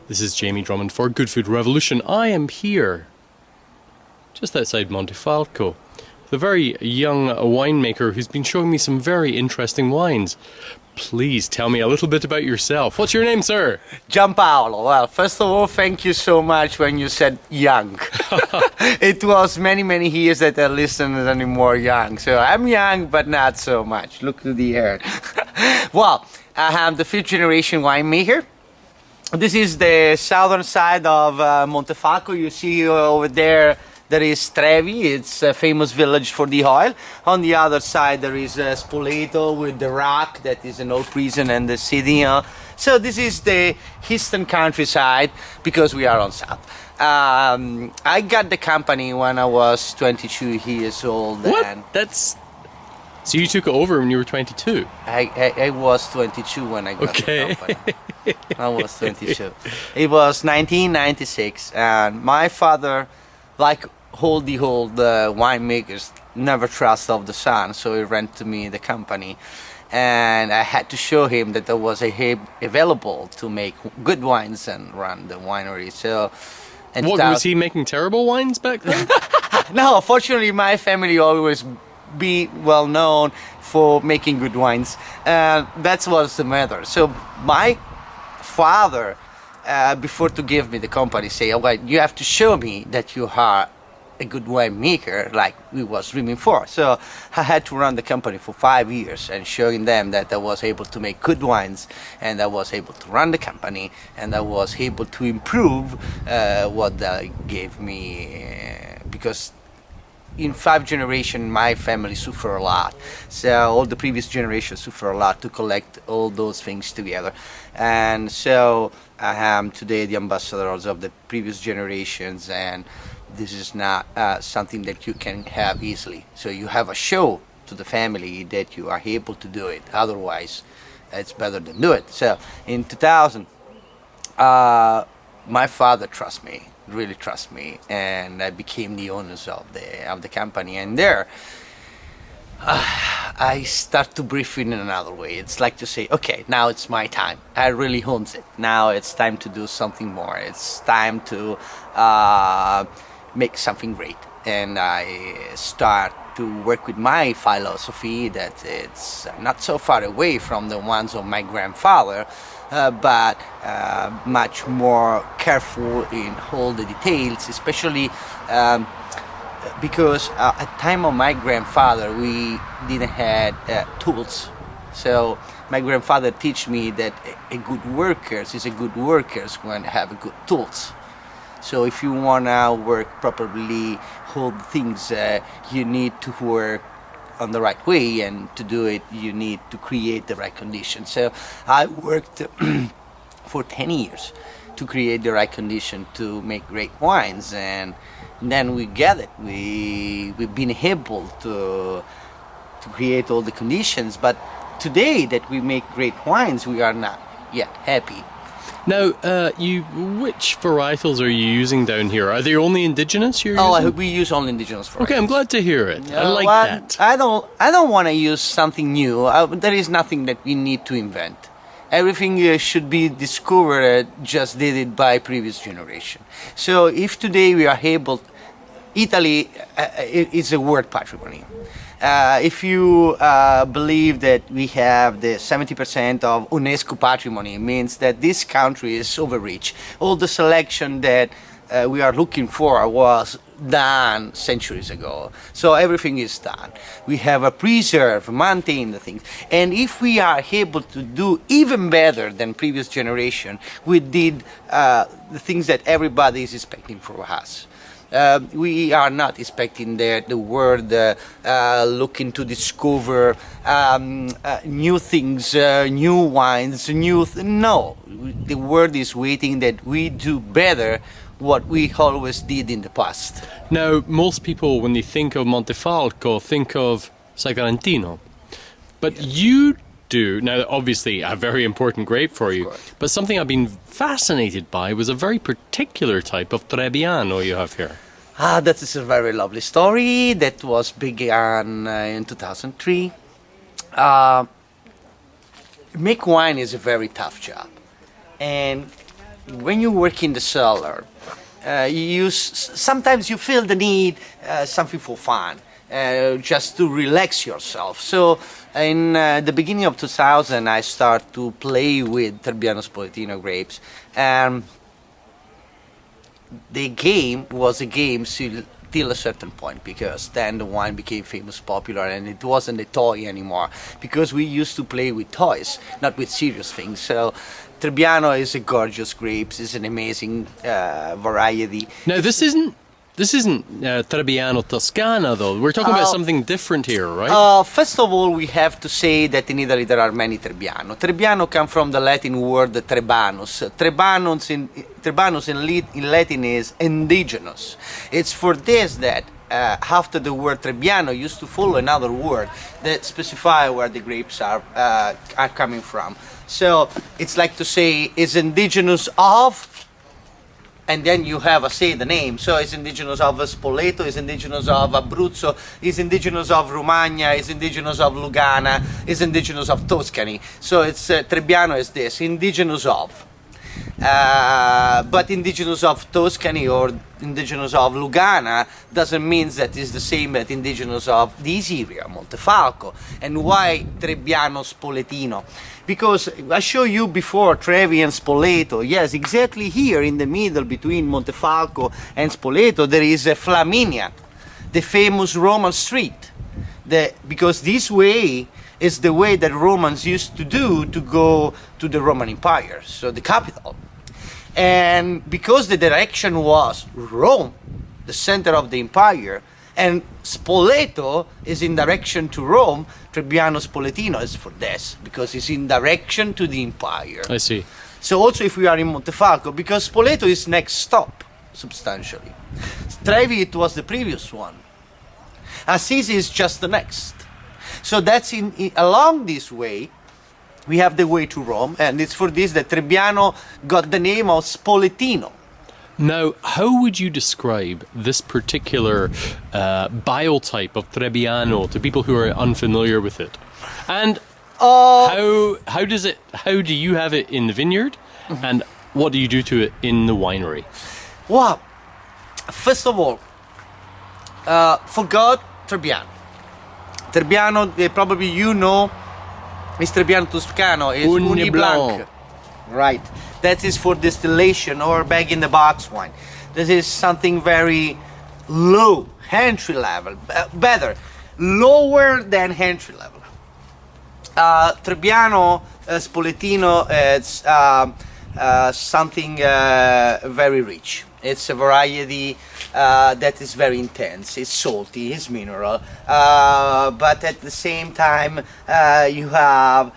This is Jamie Drummond for Good Food Revolution. I am here, just outside Montefalco, with a very young winemaker who's been showing me some very interesting wines. Please tell me a little bit about yourself. What's your name, sir? Giampaolo. Well, first of all, thank you so much when you said young. It was many years that I listened anymore young. So I'm young, but not so much. Look to the air. Well, I am the 5th generation winemaker. This is the southern side of Montefalco. You see over there, there is Trevi. It's a famous village for the oil. On the other side, there is Spoleto with the rock that is an old prison and the city. So this is the eastern countryside because we are on south. I got the company when I was 22 years old. What? And so you took it over when you were 22? I was 22 when I got the company. I was 22. It was 1996, and my father, like all the old winemakers, never trust of the son, so he rented me the company, and I had to show him that I was available to make good wines and run the winery. So, and what, was he making terrible wines back then? No, fortunately, my family always be well known for making good wines. That was the matter. So my father, before to give me the company, say, "Okay, you have to show me that you are a good winemaker, like we was dreaming for." So I had to run the company for 5 years and showing them that I was able to make good wines, and I was able to run the company, and I was able to improve what they gave me, because in 5 generations, my family suffered a lot. So all the previous generations suffered a lot to collect all those things together. And so I am today the ambassadors of the previous generations, and this is not something that you can have easily. So you have a show to the family that you are able to do it. Otherwise, it's better than do it. So in 2000, my father really trust me, and I became the owners of the company. And there, I start to breathe in another way. It's like to say, okay, now it's my time. I really owns it. Now it's time to do something more. It's time to make something great. And I start to work with my philosophy that it's not so far away from the ones of my grandfather, but much more careful in all the details, especially because at the time of my grandfather we didn't have tools. So my grandfather teach me that a good worker is a good worker when have good tools. So if you wanna work properly, all the things you need to work on the right way, and to do it you need to create the right conditions. So I worked for 10 years to create the right condition to make great wines, and then we get it. We've been able to create all the conditions, but today that we make great wines, we are not yet happy. Now, which varietals are you using down here? Are they only indigenous you're using? We use only indigenous varietals. Okay, I'm glad to hear it. I like that. I don't want to use something new. There is nothing that we need to invent. Everything should be discovered, just did it by previous generation. So if today we are able, Italy is a world patrimony. If you believe that we have the 70% of UNESCO patrimony, it means that this country is overreach. All the selection that we are looking for was done centuries ago. So everything is done. We have a preserve, maintain the things. And if we are able to do even better than previous generation, we did the things that everybody is expecting from us. We are not expecting the world looking to discover new things, new wines, no. The world is waiting that we do better what we always did in the past. Now, most people, when they think of Montefalco, think of Sagrantino. But yes, you do, now obviously a very important grape for you, but something I've been fascinated by was a very particular type of Trebbiano you have here. That is a very lovely story that was began in 2003. Make wine is a very tough job, and when you work in the cellar, sometimes you feel the need something for fun, just to relax yourself. So in the beginning of 2000, I started to play with Trebbiano Spoletino grapes, and the game was a game till a certain point, because then the wine became famous, popular, and it wasn't a toy anymore, because we used to play with toys, not with serious things. So Trebbiano is a gorgeous grapes, is an amazing variety. Now this isn't Trebbiano Toscana though. We're talking about something different here, right? First of all, we have to say that in Italy there are many Trebbiano. Trebbiano comes from the Latin word Trebanus. Trebanus in Latin is indigenous. It's for this that after the word Trebbiano used to follow another word that specify where the grapes are coming from. So it's like to say is indigenous of, and then you have say the name. So it's indigenous of Spoleto, it's indigenous of Abruzzo, it's indigenous of Romagna, it's indigenous of Lugana, it's indigenous of Tuscany. So it's Trebbiano is this, indigenous of. But indigenous of Tuscany or indigenous of Lugana doesn't mean that it's the same as indigenous of this area, Montefalco. And why Trebbiano Spoletino? Because I showed you before Trevi and Spoleto. Yes, exactly here in the middle between Montefalco and Spoleto there is a Flaminia, the famous Roman street. Because this way is the way that Romans used to do to go to the Roman Empire, so the capital. And because the direction was Rome, the center of the empire, and Spoleto is in direction to Rome, Trebbiano Spoletino is for this, because it's in direction to the empire. I see. So also if we are in Montefalco, because Spoleto is next stop, substantially. Trevi, it was the previous one. Assisi is just the next. So that's along this way, we have the way to Rome, and it's for this that Trebbiano got the name of Spoletino. Now, how would you describe this particular biotype of Trebbiano to people who are unfamiliar with it? And how do you have it in the vineyard, and what do you do to it in the winery? Well, first of all, for God, Trebbiano. Trebbiano, probably you know, is Trebbiano Toscano, is Uni Blanc. Right. That is for distillation or bag-in-the-box wine. This is something very low, entry level, better, lower than entry level. Trebbiano Spoletino is something very rich. It's a variety that is very intense. It's salty, it's mineral, but at the same time you have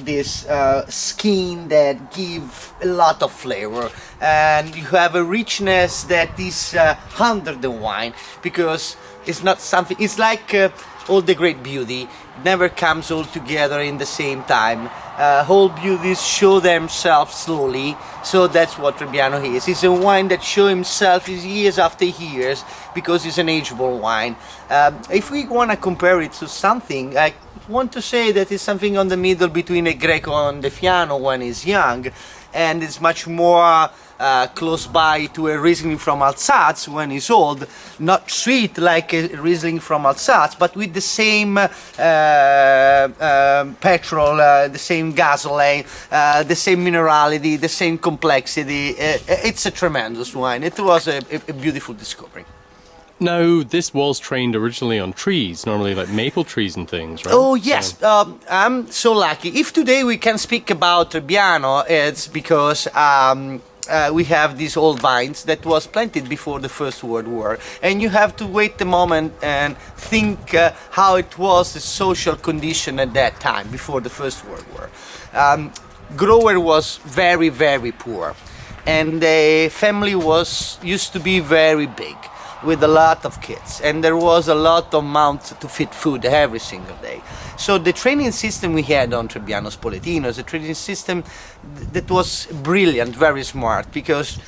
this skin that gives a lot of flavor, and you have a richness that is under the wine, because it's not something. It's like all the great beauty never comes all together in the same time. Whole beauties show themselves slowly, so that's what Trebbiano is. It's a wine that shows himself years after years, because it's an ageable wine. If we want to compare it to something, I want to say that it's something on the middle between a Greco and a Fiano when he's young, and it's much more close by to a Riesling from Alsace when he's old, not sweet like a Riesling from Alsace, but with the same petrol, the same gasoline, the same minerality, the same complexity. It's a tremendous wine. It was a beautiful discovery. Now, this was trained originally on trees, normally like maple trees and things, right? Oh, yes. I'm so lucky. If today we can speak about Trebbiano, it's because we have these old vines that was planted before the First World War, and you have to wait a moment and think how it was the social condition at that time before the First World War. Grower was very, very poor, and the family used to be very big, with a lot of kids, and there was a lot of mouths to feed food every single day. So the training system we had on Trebbiano Spoletino is a training system that was brilliant, very smart, because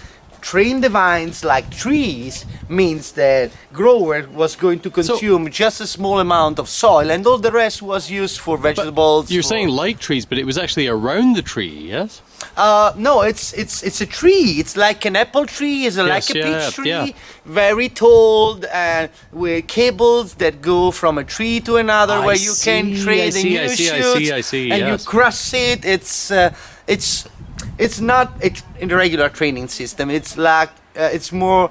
train the vines like trees means that grower was going to consume just a small amount of soil, and all the rest was used for vegetables. You're saying like trees, but it was actually around the tree, yes? No, it's a tree. It's like an apple tree. It's like a peach tree, yeah. very tall, with cables that go from a tree to another, where you can trade the new shoots, I see, and yes. you crush it. It's not a regular training system. It's like it's more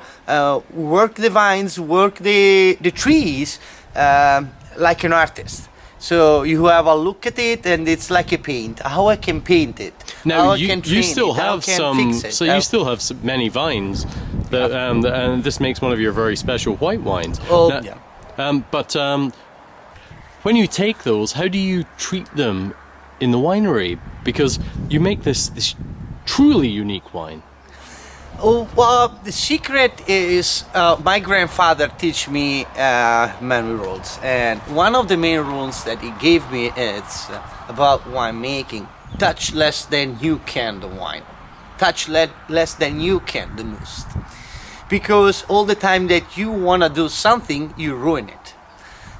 work the vines, work the trees like an artist. So you have a look at it, and it's like a paint. How I can paint it? Now you still have some. So you still have many vines, that, and this makes one of your very special white wines. Oh, now, yeah. But when you take those, how do you treat them in the winery? Because you make this truly unique wine. Oh, well, the secret is my grandfather teach me many rules, and one of the main rules that he gave me is about winemaking. Touch less than you can the wine. Touch less than you can the must. Because all the time that you want to do something, you ruin it.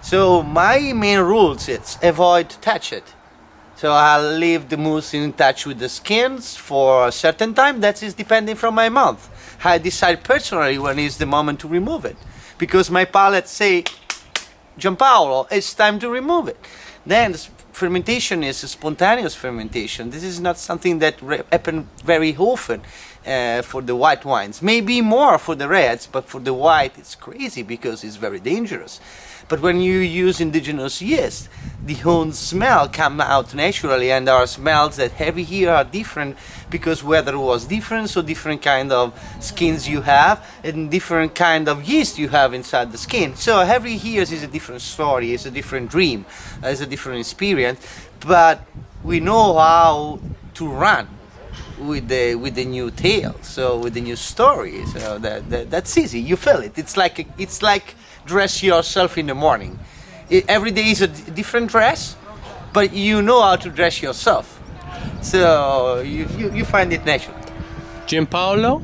So my main rules is avoid touch it. So I'll leave the mousse in touch with the skins for a certain time. That is depending from my mouth. I decide personally when is the moment to remove it. Because my palate say, Giampaulo, it's time to remove it. Then fermentation is a spontaneous fermentation. This is not something that happens very often for the white wines. Maybe more for the reds, but for the white it's crazy because it's very dangerous. But when you use indigenous yeast, the own smell come out naturally, and our smells that every year are different because weather was different, so different kind of skins you have, and different kind of yeast you have inside the skin. So every year is a different story, it's a different dream, it's a different experience, but we know how to run with the new tale, so with the new story. So that's easy. You feel it. It's like dress yourself in the morning. Every day is a different dress, but you know how to dress yourself. So you find it natural. Giampaolo,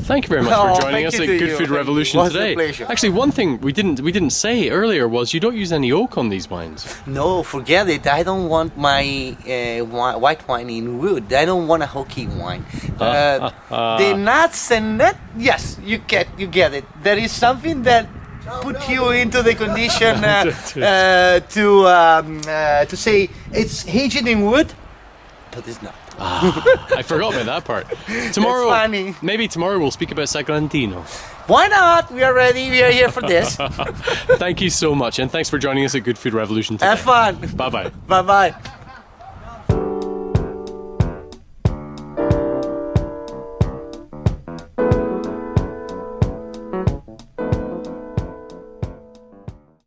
thank you very much for joining us at Good Food Revolution today. A pleasure. Actually, one thing we didn't say earlier was you don't use any oak on these wines. No, forget it. I don't want my white wine in wood. I don't want a oaky wine. The nuts and that, yes, you get it. There is something that put you into the condition to say it's aged in wood, but it's not. I forgot about that part. Tomorrow, That's funny. Maybe tomorrow we'll speak about Sagrantino. Why not? We are ready. We are here for this. Thank you so much, and thanks for joining us at Good Food Revolution today. Have fun. Bye-bye. Bye-bye.